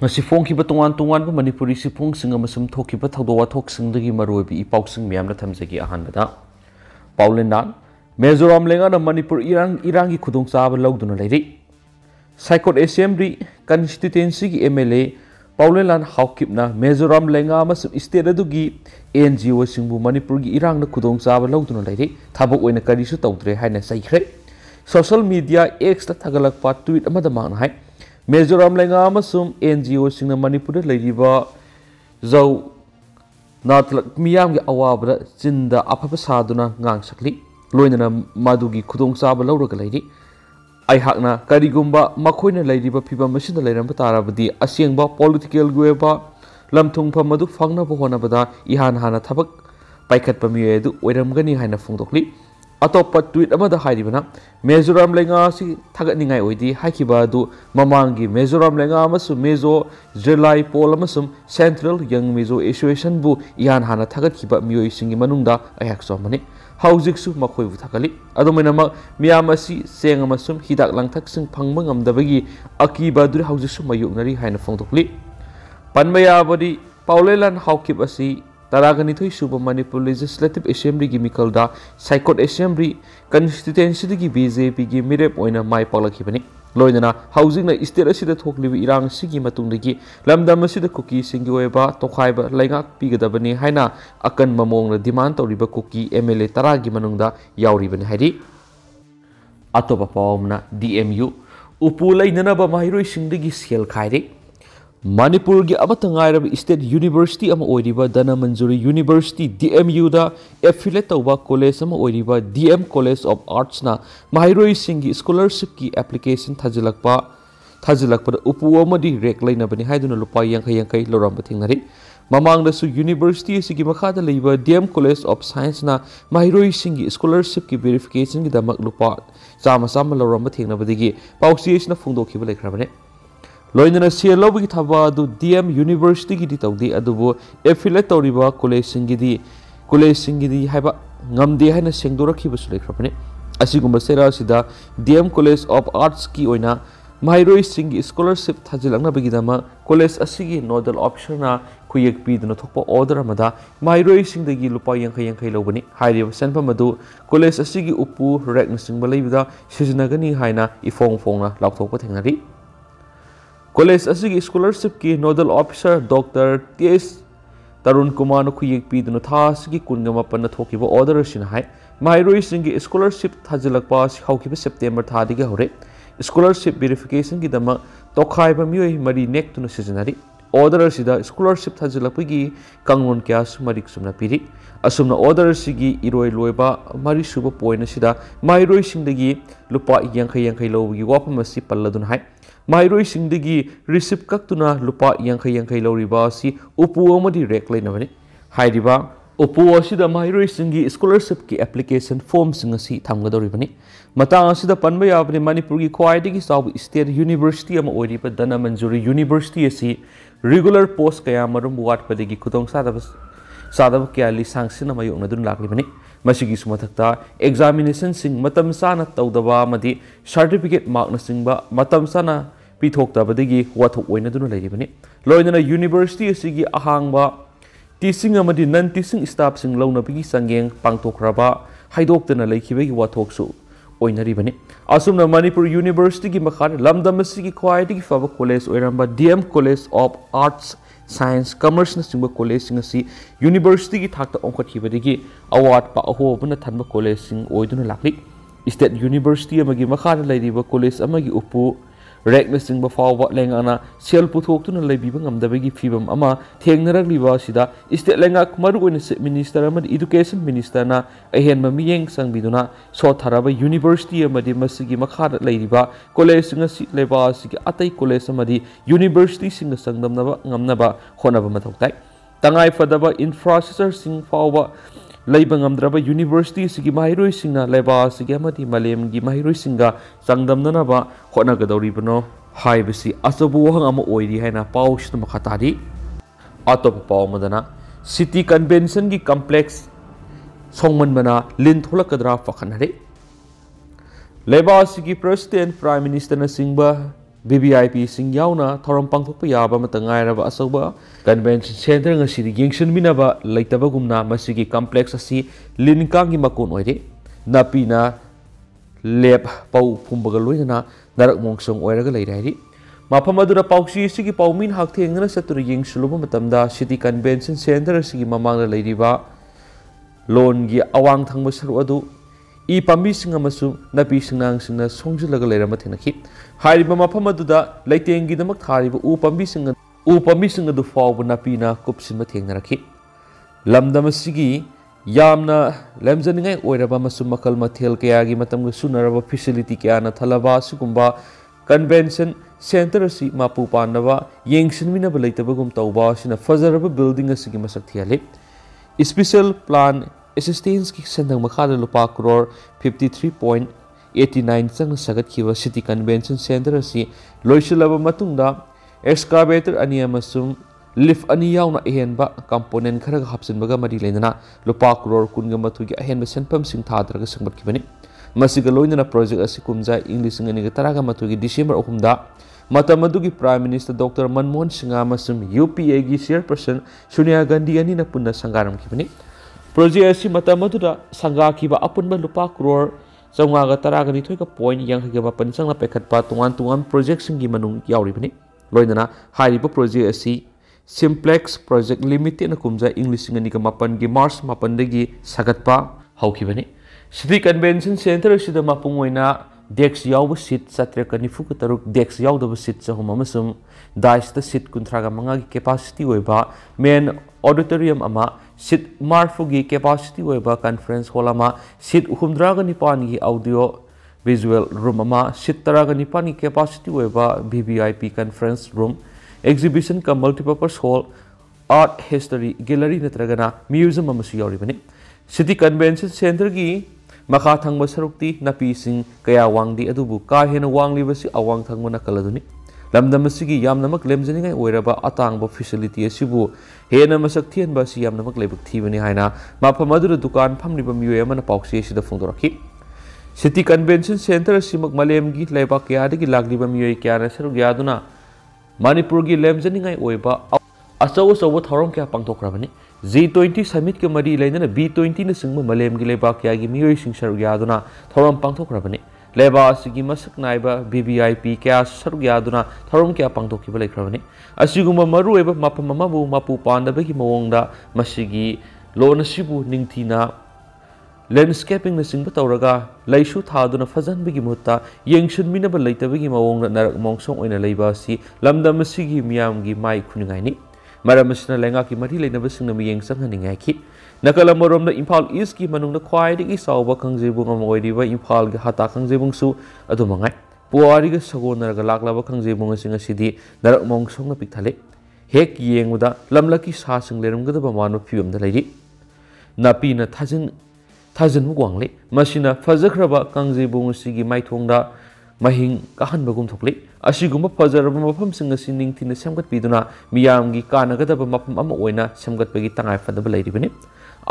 Fonkhiba tongan tongan Manipuri sifong sing amasum thokiba thawdo wathok singdagi maroibi ipausing miyamna thamjagi ahanbada Paolienlal Mizoram leingakna Manipur irangi Khudongchaba Louduna leire Saikot Assembly constituency gi MLA Paolienlal haukipna Mizoram leingakna amasum state adugi NGO singbu Manipur gi irangna Khudongchaba Louduna leire thabok oina karisu tawdre haina saikhre social media X ta thagalakpa tweet amada mangna hai Mizoram leingakna amasum NGO singna Manipur leiriba zau natlak miyam gi awabra chinda afaba saduna ngang sakli loinana madugi khudongchaba lauraga leiri ai hakna karigumba makoina leiriba phibam masida leiramba tarabadi asengba political gueba lamthung pham madu phangna bo honabada ihan hana thabak paikhatpa miyedu oiramgani haina phungdokli atop tweet amada hairibana Mizoram leingakna si thagatningai oidi haikiba du mamangi Mizoram leingakna amasu mezo jelai pol amasum central young mezo association bu ihan hana thagatkiba miyoi singi manungda ayak somani haujiksu makhoi bu thakali adomainama miyamasi seng amasum hidak langthak sing phangba ngamdabagi akiba du haujiksu mayuknari haina phongdokli panmaya bodi Paolienlal haukip asi Taragani suba Manipur Legislative Assembly gi mikalda Saikot Assembly constituency gi BJP gi mirep oina mai palakibani loinana housing na state asida thoklibi irang sigi matungdagi lamdam asida kuki singi oeba tokhaiba laingak pigadabani haina akan mamongna demand toriba kuki MLA taragi manungda yauribani hairi atopa pawmna DMU upu lainanaba mahiroi singdagi sel khairi Manipur gi abatangairab State University ama oiriba Dana Manjuri University DMU da affiliate tawba college ama oiriba DM College of Arts na mahiroi singi scholarship ki application thajilakpa upu amadi rek lainabani haiduna lupa yankai loramba thingnari mamang da su university sigi makhada leiba DM College of Science na mahiroi singi scholarship ki verification gi damak lupa chama loramba thingnabadigi pausies na phungdokhiba lekhrabane loinana CLOB thaba du DM University gi tawdi adubo affiliate tawriba college singidi haiba ngamde haina sengdorakhiba sulekhrapane asigumba sera sida DM College of Arts ki oina mahiroi singi scholarship thajilakna bagidama college asigi nodal officer na khuyek piduna thokpa order amada mahiroi singdagi lupa yankai lobani hairiba senpa madu college asigi upu rek na singba leibida sijinagani haina ifongna laukthokpa thengnari College asigi scholarship ki nodal officer Dr. T.S. Tarun Kumar khuyek piduna tha asigi kunga mapanna thokiba order asina hai mahiroi singi scholarship thajilakpa haukiba September tha digi hore scholarship verification gi dama tokhaiba miyoi mari nek tuna sijinari order asida scholarship thajilakpagi kanglon kya sumarik sumna piri asumna order asigi iroi loiba mari suba point asida mahiroi singdagi lupa yankai lowgi wapam asi palladun hai mahiroi singdagi receipt kaktuna lupa yankai loriba si upu amadi rek lainabani hairiba upu asida mahiroi singi scholarship ki application form singasi thamgadoribani matang asida panba yabani Manipur gi khwaidagi saw state university ama oiriba Dana Manjuri University asi regular post kaya marum watpadagi khudong sadaba kya li sangsina mayokna dun laklibani masigi sumathakta examination sing matam sana tawdaba amadi certificate mark na singba matam sana pithoktabadagi wathok oina dun leiribani loinana university asigi ahangba teaching amadi non teaching staff sing launabigi sangeng pangtokraba haidoktana leikhibagi wathoksu oinaribani asumna Manipur University gi makhar lamdam asigi khwaidigi faba college oiramba DM College of Arts Science Commerce na singba college sing asi university gi thakta ongkhathibadigi award pa ahobna thanba college sing oiduna lakli State University amagi makhar leiriba college amagi upu rek na singba fawba leingakna sel puthokuna leibiba ngamdabagi fibam ama thengnarakliba sida state leingak maruoina minister amadi education minister na ahenma miyeng sangbiduna sotharaba university amadi masigi makhar leiriba college singa si leba sigi atai college amadi university singa sangdamnaba ngamnaba honaba mathoktai tangai fadaba infrastructure sing fawba leiba ngamdraba university sigi mahiroi singna leba sigi amadi malem gi mahiroi singa sangdamnanaba honagadoribano haibasi asabu hang ama oiri haina pausna makhatari atop pawmadana city convention gi complex songmanbana lin tholakadra fakhanare leba sigi president prime minister na singba VVIP sing yauna thoram pangthokpa yaba matang ngairaba asauba convention center ngasidi yengsinminaba leitabagumna masigi complex asi linkangi makon oire napina lep pau phumbaga loinana narak mongsong oiraga leirairi mafam adura pausi sigi paumin hakthengna satur yengsuluba matamda city convention center sigi mamangla leiriba loan gi awang thangba saru adu I pambi singa masu napi singnang singna songjilaga leirama thenakhi hairiba mafam aduda leitengi damak thariba u pambi singa du fawba napi na kupsinma thengnarakhi lamdam sigi yamna lemjaningai oiraba masu makal mathel kaya gi matamga sunaraba facility kaya na thalaba sigumba convention center si mapu panaba yengsinminaba leitabagum tawba sina fajaraba building asigi masak thiale special plan assistance ki sendang makhada lupa crore 53.89 sang sagat khiwa city convention center asi loisilaba matungda excavator ani amasum lift ani yauna ehenba component kharaga hapsinbaga mari leinana lupa crore kunga mathugi ahenba senpam sing thadraga sangbat khibani masiga loinana project asi kumja english ngani ga taraga mathugi december 3 da matamadugi prime minister dr manmohan singh amasum UPA gi chairperson sonia gandhi ani na punna sangaram khibani project asi matamaduda sanga khiba apunba lupa crore chawga ga taraga ni thoika point yang ga mapan sangna pekhatpa tungan project singi manung yauribani loinana hairiba project asi simplex project limited na kumja english ngani ga mapan gi march mapan dagi sagatpa haukhibani city convention center sida mapung oina dex yawba seat satreka nifu ka taruk dex yawdaba seat chahum amasum dice the seat kunthraga manga gi capacity oiba main auditorium ama seat marfu gi capacity oiba conference hall ama seat humdraga nipan gi audio visual room ama seat taraga nipan gi capacity oiba VVIP conference room exhibition ka multipurpose hall art history gallery natragana museum amasu yauribani city convention center gi makha thangba sarukti napi sing kaya wangdi adubu ka hena wangli basi awang thangmana kaladuni lamdam sigi yamnamak lemjani ngai oiraba atangba facility asibu hena masak thian basi yamnamak lebuk thibani haina mafam adura dukan phamliba miyoy amana pauksi sida phongdorakhi city convention center simak malem gi leba kya dagi lagliba miyoy kya na saruk yaduna manipur gi lemjani ngai oiba asaw thorom kya pangtokrabani G20 summit ke mari lainana B20 na singma malem gi leba kya gi miyoy sing saruk yaduna thorom pangtokrabani leba asigi masak naiba VVIP kya saruk yaduna thorom kya pangtokhiba laikhrabani asiguma maru eba mapam amabu mapu pandaba gi mawongda masigi lona sibu ningthina landscaping na singba tawraga laisu thaduna fajan bigi mutta yengshun minaba leitabagi mawongda narak mongsong oina leiba si lamdam asigi miyam gi mai khuningai ni Maramasna lenga ki mari leinaba singna miyeng sanghaningai ki nakala morom da Imphal East ki manung da khwaidagi sawba khangjebung amoiriba Imphal ga hata khangjebung su adumangai puari ga sagonaraga laklaba khangjebung singa sidi narak mongsong na pikthale hek yenguda lamlaki sa sing lerumgada ba manu phium da leiri napi na thajin mu gwangle masina fajakraba khangjebung sigi maithongda mahing kahan bagum thokle asiguma fajaraba mafam singa sining thina samgat piduna miyam gi kanagadaba mafam ama oina samgat bagi tangai fadaba leiribani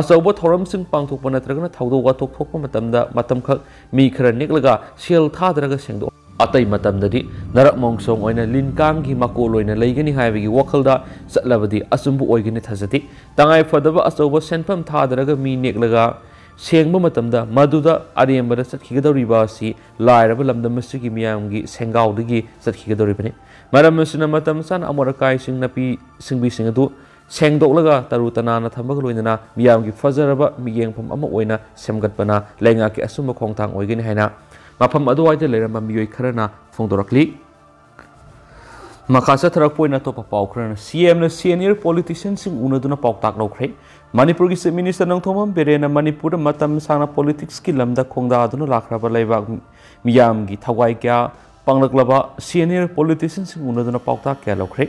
asawba thoram sing pangthokpa natragana thawdoga thokthokpa matamda matam khak mi khara neklaga sel thadraga sengdo atai matamdadi narak mongsong oina linkang gi makol oina leigani haibagi wakhalda satlabadi asumbu oigani thajati tangai fadaba asawba senpam thadraga mi neklaga sengba matamda maduda arembada satkhigadauriba si lairaba lamdam asigi miyamgi sengaudagi satkhigadauribani maram asina matam san amorakai sing napi singbi singadu sengdoklaga tarutana na thambaga loinana miyamgi fajaraba miyengpham ama oina semgatpana lenga ki asumba khongthang oigani haina mafam aduwaida leramba miyoi kharana phongdorakli makasa tharak poina topa paukrana CM na senior politicians sing unaduna pauktak lokre Manipur ki Chief Minister Nongthomam Berena Manipur matam sangna politics ki lamda khongda aduna lakraba leibak miyam gi thawai kya panglaklaba senior politicians sing unaduna pauktak kya lokre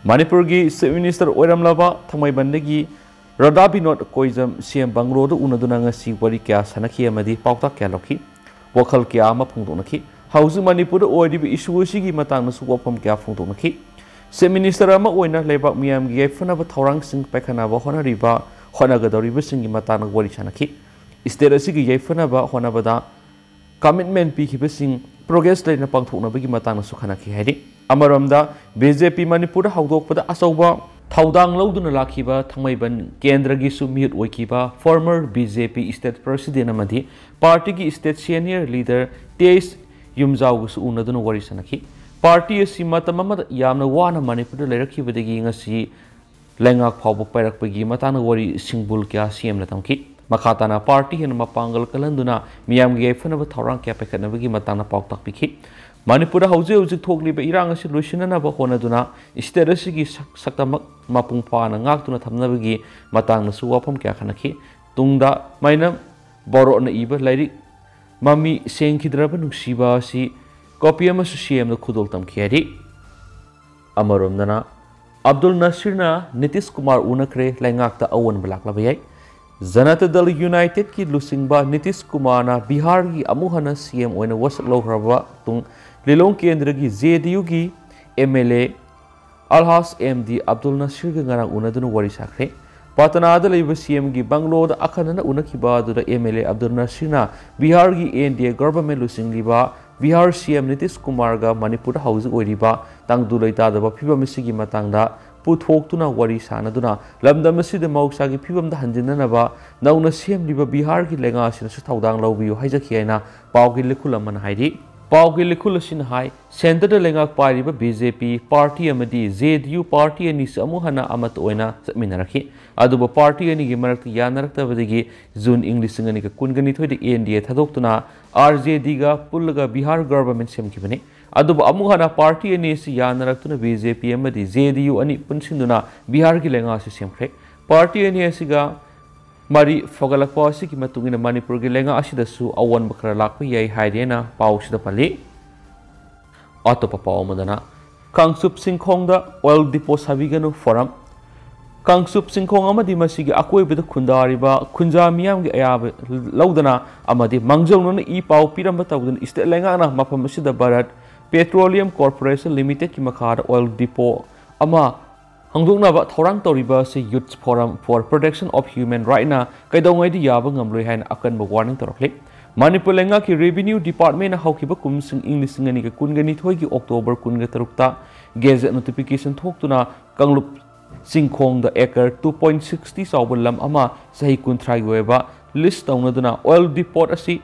Manipur ki Chief Minister oiramlaba thamai bandagi Radha Binod Koizam CM Bangro do unaduna ngasi wari kya sanakhi amadi pauktak kya lokhi wakhal kya ama phongdonakhi hausu Manipur oidibi issue sigi matang nasu wapam kya phongdonakhi Chief Minister ama oina leibak miyam gi yaifana thaurang sing paikana ba honariba honagadoriba singi matang wari sanakhi state asigi yaifana ba honabada commitment pi khiba sing progress leina pangthoknabagi matangna su khanaki haidi amaramda BJP Manipur hawdokpada asauba Thaudang Louduna lakhiba thangmaiban kendra gi sumit oikiba former BJP state president amadi party gi state senior leader Tes Yumjau gu unaduna wari sanaki party asi matamama yamna wana Manipur leirakhibadagi ngasi lengak phawbu pairakpagi matana wari singbul kya CM na tamki makhatana party hen mapangal kalanduna miyam gi fanaba thawrang kya pekhanabagi matana pauk takpikhi Manipur hauze hauze thokliba irang asi loisinana ba honaduna state asigi saktamak mapung phana ngaktuna thamnabagi matangna su wafam kya khanakhi tungda maina borona iba lairi mami sengkhidraba nungsiba asi copy amasu CM na khudol tamkhiari amaromdana Abdul Nasirna Nitish Kumar unakre lengakta awan balaklabayai Janata Dal United ki lusingba Nitish Kumar na Bihar gi amuhana CM oina wasak lograba tung Lilong Kendra gi JDU gi MLA Alhas MD Abdul Nasir ga ngarang unaduna wari sakre Patana da leiba CM gi Banglo da akhanana unakiba da MLA Abdul Nasir na Bihar gi NDA government lusingliba Bihar CM Nitish Kumar ga Manipur house oiriba tangdu leita da phiba misigi matangda puthokhtuna wari sanaduna lamdam asida mausa gi phibam da hanjinana ba nauna CM liba Bihar gi lenga sin su thaudang lawbiu haijakhiaina pawgi likulaman haidi pawgi likulasin hai center da lenga pariba BJP party amadi JDU party ani samuhana amat oina minaraki aduba party ani gi marakta yanarakta badigi June English ngani ka kungani thodi NDA thadokhtuna RJD ga pullaga Bihar government semkibani aduba amuhana party ani si yanaraktuna BJP amadi JDU ani punsinduna Bihar gi lenga si semkhre party ani asiga mari fogalakpa asi ki matungina Manipur gi lenga asida su awan bakra lakpa yai haidena pausida pali atopa pawmadana Kangsup Singkhongda oil depot sabiganu forum Kangsup Singkhong amadi masigi akoibada khundariba khunja miyam gi ayaba laudana amadi mangjolna I paw piramba tawdun state lengana mafam asida Bharat Petroleum Corporation Limited ki makhada oil depot ama hangdoknaba thorang toriba se youth forum for protection of human right na kaidongai di yaba ngamloi hain akanba warning torokle Manipur lenga ki revenue department na hawkiba kumsing English ngani ka kungani thoi ki October 13 ta gazette notification thoktuna Kanglup Singkhong da acre 2.60 sawbal lam ama sahi kuntrai weba list tawnaduna oil depot asi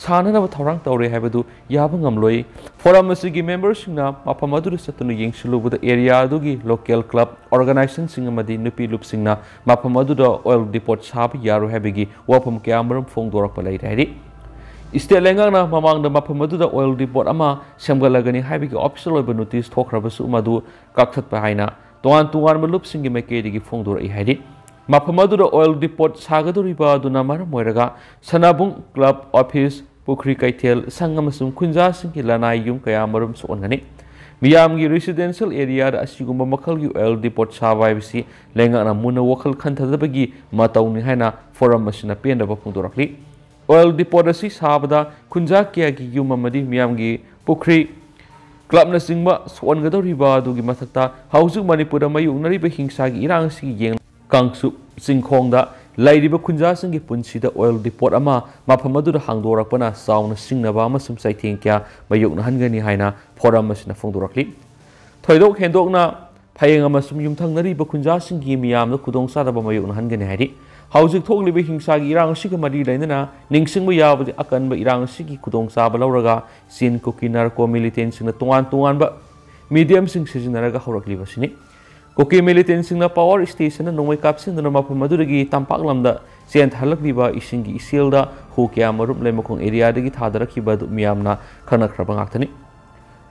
sanana thorang tawre habadu yaba ngamloi forum asigi members singna mafam adu satunu yengsilubuda area adugi local club organization singamadi nupi lup singna mafam adu da oil depot sab yaru habigi wafam kyamarum phongdorak palai rairi state lengana mamang da mafam adu da oil depot ama semgalagani habigi official oiba notice thokrabasu madu kakthat pa haina tuan malup singi mekedi gi phongdorai hairi mafam adu da oil depot sagadoriba aduna mar moiraga sanabung club office Pukri Kaitel sangamasum kunja singi lanai yum kaya marum sonani miyam gi residential area da asigumba makal gi oil depot sawai bisi lenga na muna wakal khantadabagi matawni haina forum masina penda ba phongdorakli oil depot asi sabada kunja kya gi yum amadi miyam gi Pukri club na singba songadoriba du gi mathakta hausu Manipur mayungnari ba hingsa gi irang si yeng Kangsup Singkhong da lairiba khunja singi punsida oil depot ama mafam adu hangdorakpana sauna singnaba amasum saitheng kya mayukna hangani haina forum masina phongdorakli thoidok hendokna phayeng amasum yumthangnari ba khunja singi miyamna khudongchaba mayukna hangani hairi haujik thokliba hingsa gi irang siga mari lainana ningsingba yabadi akanba irang sigi khudongchaba lauraga sin kokinar ko militant singna tuan ba medium sing sijinaraga horakliba sini Koki militant singna power station na nongwai kapsin na mapam maduragi tampak lamda sian thalakliba isingi isilda hu kya marup lemakong area dagi thadarakhiba du miyamna khanakhraba ngaktani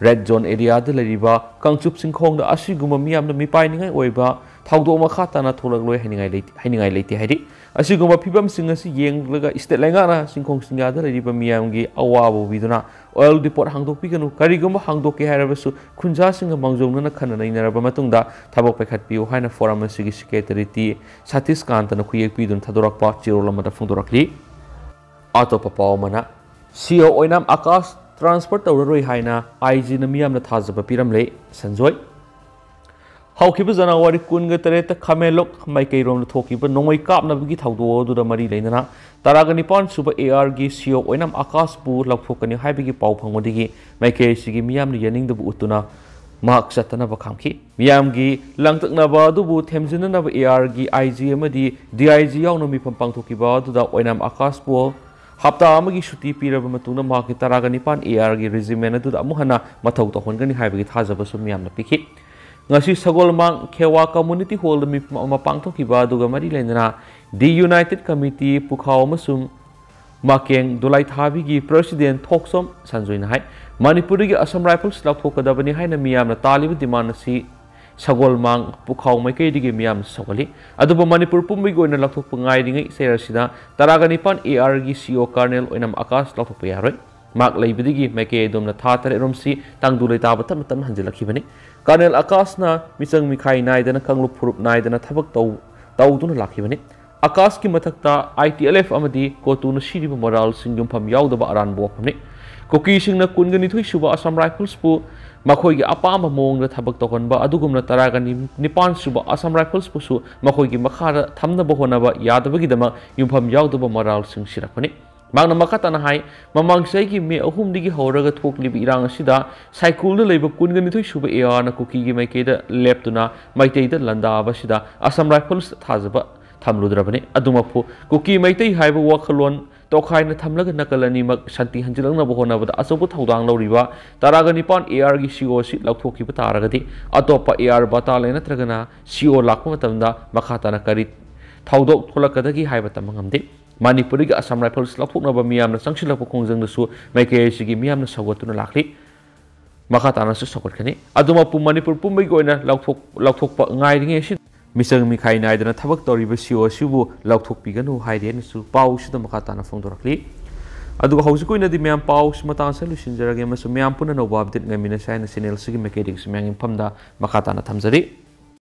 red zone area da leriba Kangsup Singkhong da asiguma miyamna mipai ningai oiba thawdo ma khatana tholakloi haningai leiti hairi asiguma phibam singa si yenglaga state lengana Singkhong singa da leriba miyamgi awabu biduna oil depot hangdokpi kanu kariguma hangdokke harabasu khunja singa mangjongna khanana inaraba matungda thabok pekhatpiu haina forum asigi secretary Satish Kantana khuyek pidun thadorakpa chirolamada phongdorakli atopa pawmana CEO oinam Akash transport tawraroi haina IG na miyamna thajaba piramle sanjoi ꯍꯧꯈꯤꯕ ꯖꯅꯋꯥꯔꯤ 23 ꯈꯥꯃꯦꯟꯂꯣꯛ ꯃꯥꯏꯀꯩꯔꯣꯝꯗ ꯊꯣꯛꯈꯤꯕ ꯅꯣꯡꯃꯩ ꯀꯥꯞꯅꯕꯒꯤ ꯊꯧꯗꯣꯛ ꯑꯗꯨꯗ ꯃꯔꯤ ꯂꯩꯅꯅ 19 ꯁꯨꯕ ꯑꯦꯌꯥꯔꯒꯤ ꯁꯤꯑꯣ ꯑꯣꯏꯅꯝ ꯑꯀꯥꯁꯄꯨ ꯂꯧꯊꯣꯛꯀꯅꯤ ꯍꯥꯏꯕꯒꯤ ꯄꯥꯎ ꯐꯪꯕꯗꯒꯤ ꯃꯥꯏꯀꯩ ꯑꯁꯤꯒꯤ ꯃꯤꯌꯥꯝꯅ ꯌꯥꯅꯤꯡꯗꯕ ꯎꯠꯇꯨꯅ ꯃꯍꯥꯛ ꯆꯠꯇꯅꯕ ꯈꯥꯝꯈꯤ ꯃꯤꯌꯥꯝꯒꯤ ꯂꯥꯡꯇꯛꯅꯕ ꯑꯗꯨꯕꯨ ꯊꯦꯝꯖꯤꯟꯅꯅꯕ ꯑꯦꯌꯥꯔꯒꯤ ꯑꯥꯏꯖꯤ ꯑꯃꯗꯤ ꯗꯤꯑꯥꯏꯖꯤ ꯌꯥꯎꯅ ꯃꯤꯐꯝ ꯄꯥꯡꯊꯣꯛꯈꯤꯕ ꯑꯗꯨꯗ ꯑꯣꯏꯅꯝ ꯑꯀꯥꯁꯄꯨ ꯍꯞꯇꯥ ꯑꯃꯒꯤ ꯁꯨꯇꯤ ꯄꯤꯔꯕ ꯃꯇꯨꯡꯗ ꯃꯍꯥꯛꯀꯤ 19 ꯑꯦꯌꯥꯔꯒꯤ ꯔꯦꯖꯤꯃꯦꯟ ꯑꯗꯨꯗ ꯑꯃꯨꯛ ꯍꯟꯅ ꯃꯊꯧ ꯇꯧꯍꯟꯒꯅꯤ ꯍꯥꯏꯕꯒꯤ ꯊꯥꯖꯕꯁꯨ ꯃꯤꯌꯥꯝꯅ ꯄꯤꯈꯤ ngasi Sagolmang Khewa Community Hall da mapangthokiba aduga mari leinana the United Committee Pukhao amasung Makeng Dolai Thabi gi President Thoksom Sanjoina hai Manipur gi Assam Rifles laukthokadabani haina miyamna taliba demand si Sagolmang Pukhao maikai digi miyam sawali aduba Manipur pumbi goina laukthokpa ngai ringai serasida 19 AR gi CO Colonel oinam Akash laukthokpa yaroi mak leibidigi maikai domna tha tare romsi tangdulai taba tam tam hanjilakibani Colonel Akasna misang mikhai naidana kanglup phurup naidana thabak tawduna lakhibani Akas ki mathakta ITLF amadi kotuna siriba moral singyum pham yaudaba aran bo phamni koki singna kungani thui suba Assam Rifles pu makhoi gi apama mongda thabak tawhanba adugumna taragani nipan suba Assam Rifles pu su makhoi gi makhara thamna bo honaba yadabagi dama yumpham yaudaba moral sing sirakani Magna makatana hai mamang sai ki me ahum digi horaga thoklibi irang asida cycle da leiba kungani thui suba air na kuki gi maike da leptuna maitei da landa basida Assam Rifles thajaba thamludrabani adumapu kuki maitei haiba wakhalon tokhain na thamlaga nakalani mak shanti hanjilang na bohona bada asobu thodang loriba taragani pan air gi CO si lauthoki ba taragadi atopa air batale natragana CO lakma tamda makhatana kari thodok tholakadagi haiba tamangamde Manipur gi Assam Rifles laukthoknaba miyamna changsilakpa khongjangdasu maikai asigi miyamna sawatuna lakli makhatana su sawatkani adumapu Manipur pumbai gi oina laukthokpa ngairinge si misang mikhai naidana thabak toriba CO sibu laukthokpiganu hairena su pau sida makhatana phongdorakli aduga hausikoi nadi miyam pau simatang sa lusinjarage masu miyam puna no update ngamina saina channel sigi maikai dik simyang infamda makhatana thamjari